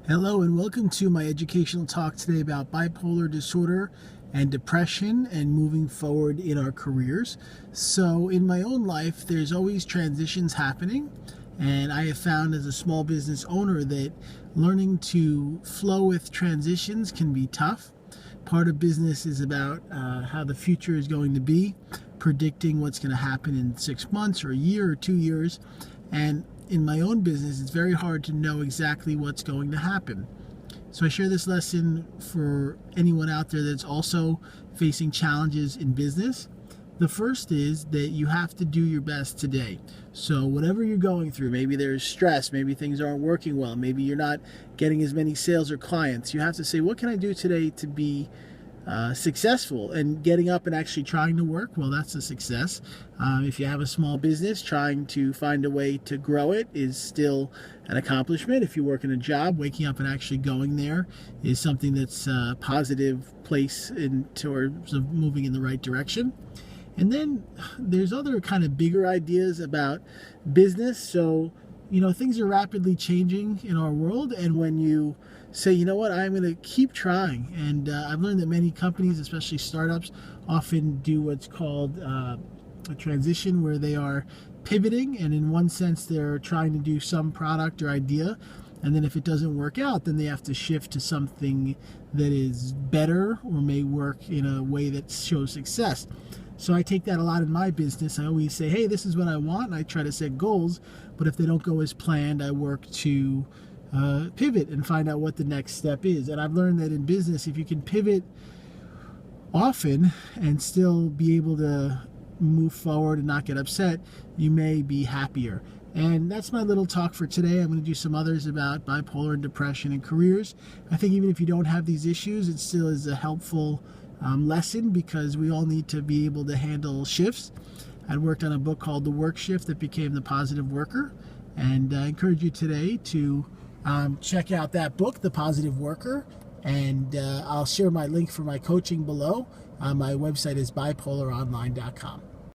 Hello and welcome to my educational talk today about bipolar disorder and depression and moving forward in our careers. So in my own life, there's always transitions happening, and I have found as a small business owner that learning to flow with transitions can be tough. Part of business is about how the future is going to be, predicting what's going to happen in 6 months or a year or 2 years. And in my own business, it's very hard to know exactly what's going to happen. So I share this lesson for anyone out there that's also facing challenges in business. The first is that you have to do your best today. So whatever you're going through, maybe there's stress, maybe things aren't working well, maybe you're not getting as many sales or clients, you have to say, what can I do today to be successful? And getting up and actually trying to work, well, that's a success. If you have a small business, trying to find a way to grow it is still an accomplishment. If you work in a job, waking up and actually going there is something that's a positive place in terms of moving in the right direction. And then there's other kind of bigger ideas about business. So, things are rapidly changing in our world. And when you say, you know what, I'm going to keep trying. And I've learned that many companies, especially startups, often do what's called a transition where they are pivoting. And in one sense, they're trying to do some product or idea. And then if it doesn't work out, then they have to shift to something that is better or may work in a way that shows success. So I take that a lot in my business. I always say, hey, this is what I want, and I try to set goals. But if they don't go as planned, I work to pivot and find out what the next step is. And I've learned that in business, if you can pivot often and still be able to move forward and not get upset, you may be happier. And that's my little talk for today. I'm going to do some others about bipolar and depression and careers. I think even if you don't have these issues, it still is a helpful lesson, because we all need to be able to handle shifts. I worked on a book called The Work Shift that became The Positive Worker, and I encourage you today to check out that book, The Positive Worker, and I'll share my link for my coaching below. My website is bipolaronline.com.